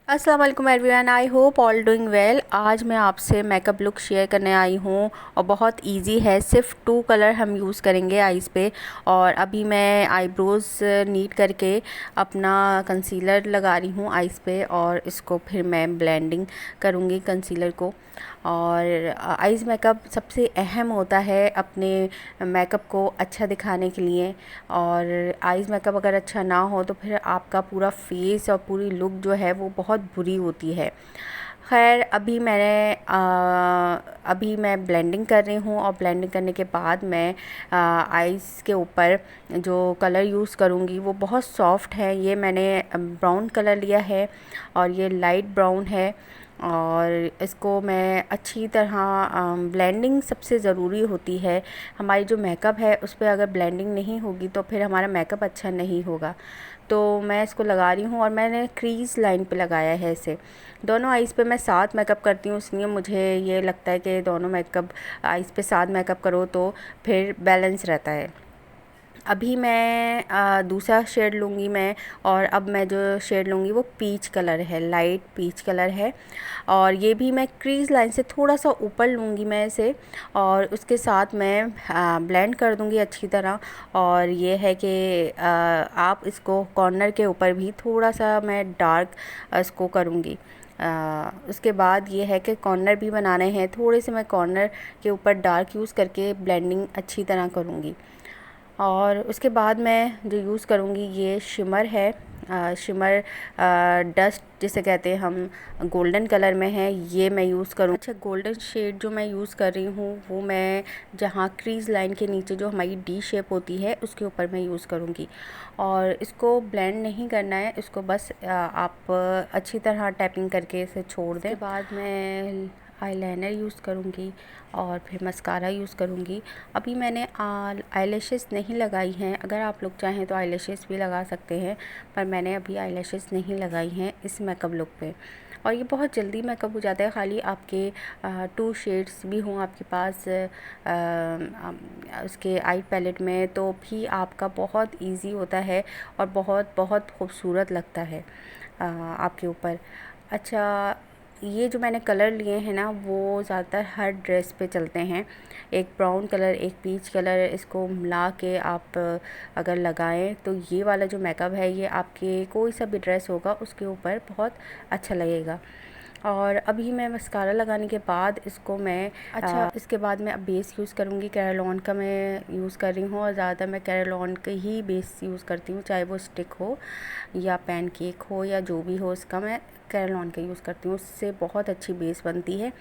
अस्सलाम वालेकुम everyone, I hope all doing well. आज मैं आपसे मेकअप लुक शेयर करने आई हूँ और बहुत इजी है। सिर्फ 2 कलर हम यूज़ करेंगे आईज़ पे। और अभी मैं आईब्रोज़ नीट करके अपना कंसीलर लगा रही हूँ आईज़ पे और इसको फिर मैं ब्लेंडिंग करूँगी कंसीलर को। और आईज़ मेकअप सबसे अहम होता है अपने मेकअप को अच्छा दिखाने के लिए। और आईज़ मेकअप अगर अच्छा ना हो तो फिर आपका पूरा फेस और पूरी लुक जो है वो बहुत बुरी होती है। खैर अभी मैं ब्लेंडिंग कर रही हूँ और ब्लेंडिंग करने के बाद मैं आईज़ के ऊपर जो कलर यूज़ करूँगी वो बहुत सॉफ्ट है। ये मैंने ब्राउन कलर लिया है और ये लाइट ब्राउन है। और इसको मैं अच्छी तरह ब्लेंडिंग सबसे ज़रूरी होती है। हमारी जो मेकअप है उस पर अगर ब्लेंडिंग नहीं होगी तो फिर हमारा मेकअप अच्छा नहीं होगा। तो मैं इसको लगा रही हूँ और मैंने क्रीज़ लाइन पे लगाया है इसे। दोनों आईज़ पे मैं साथ मेकअप करती हूँ, इसलिए मुझे ये लगता है कि दोनों मेकअप आईज़ पे साथ मेकअप करो तो फिर बैलेंस रहता है। अभी मैं दूसरा शेड लूँगी मैं। और अब मैं जो शेड लूँगी वो पीच कलर है, लाइट पीच कलर है। और ये भी मैं क्रीज़ लाइन से थोड़ा सा ऊपर लूँगी मैं इसे और उसके साथ मैं ब्लेंड कर दूँगी अच्छी तरह। और ये है कि आप इसको कॉर्नर के ऊपर भी थोड़ा सा मैं डार्क इसको करूँगी। उसके बाद ये है कि कॉर्नर भी बनाने हैं, थोड़े से मैं कॉर्नर के ऊपर डार्क यूज़ करके ब्लेंडिंग अच्छी तरह करूँगी। और उसके बाद मैं जो यूज़ करूँगी ये शिमर है। शिमर डस्ट जिसे कहते हैं हम, गोल्डन कलर में है, ये मैं यूज़ करूँ। अच्छा, गोल्डन शेड जो मैं यूज़ कर रही हूँ वो मैं जहाँ क्रीज़ लाइन के नीचे जो हमारी डी शेप होती है उसके ऊपर मैं यूज़ करूँगी। और इसको ब्लेंड नहीं करना है, इसको बस आप अच्छी तरह टैपिंग करके इसे छोड़ दें। उसके बाद मैं आईलाइनर यूज़ करूँगी और फिर मस्कारा यूज़ करूँगी। अभी मैंने आईलैशेस नहीं लगाई हैं, अगर आप लोग चाहें तो आईलैशेस भी लगा सकते हैं, पर मैंने अभी आईलैशेस नहीं लगाई हैं इस मेकअप लुक पे। और ये बहुत जल्दी मेकअप हो जाता है, खाली आपके 2 शेड्स भी हों आपके पास उसके आई पैलेट में तो भी आपका बहुत इजी होता है और बहुत बहुत खूबसूरत लगता है आपके ऊपर। अच्छा, ये जो मैंने कलर लिए हैं ना वो ज़्यादातर हर ड्रेस पे चलते हैं। एक ब्राउन कलर, एक पीच कलर, इसको मिला के आप अगर लगाएं तो ये वाला जो मेकअप है ये आपके कोई सा भी ड्रेस होगा उसके ऊपर बहुत अच्छा लगेगा। और अभी मैं मस्कारा लगाने के बाद इसको मैं इसके बाद मैं अब बेस यूज़ करूँगी। कैरलॉन का मैं यूज़ कर रही हूँ और ज़्यादातर मैं कैरलॉन का ही बेस यूज़ करती हूँ, चाहे वो स्टिक हो या पैनकेक हो या जो भी हो, इसका मैं कैरलॉन का यूज़ करती हूँ, उससे बहुत अच्छी बेस बनती है।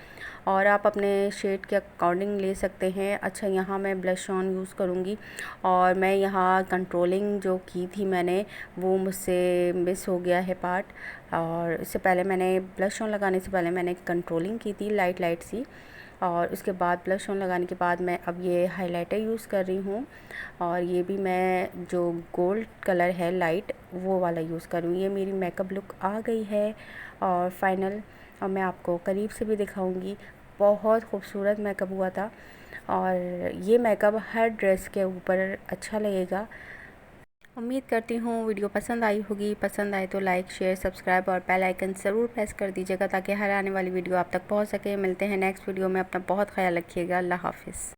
और आप अपने शेड के अकॉर्डिंग ले सकते हैं। अच्छा, यहाँ मैं ब्लश ऑन यूज़ करूँगी और मैं यहाँ कंट्रोलिंग जो की थी मैंने वो मुझसे मिस हो गया है पार्ट। और इससे पहले मैंने ब्लश ऑन लगाने से पहले मैंने कंट्रोलिंग की थी लाइट लाइट सी। और उसके बाद ब्लश ऑन लगाने के बाद मैं अब ये हाइलाइटर यूज़ कर रही हूँ और ये भी मैं जो गोल्ड कलर है लाइट वो वाला यूज़ करूँगी। ये मेरी मेकअप लुक आ गई है और फाइनल, और मैं आपको करीब से भी दिखाऊंगी। बहुत खूबसूरत मेकअप हुआ था और ये मेकअप हर ड्रेस के ऊपर अच्छा लगेगा। उम्मीद करती हूँ वीडियो पसंद आई होगी। पसंद आए तो लाइक, शेयर, सब्सक्राइब और बेल आइकन ज़रूर प्रेस कर दीजिएगा ताकि हर आने वाली वीडियो आप तक पहुँच सके। मिलते हैं नेक्स्ट वीडियो में, अपना बहुत ख्याल रखिएगा। अल्लाह हाफ़िज़।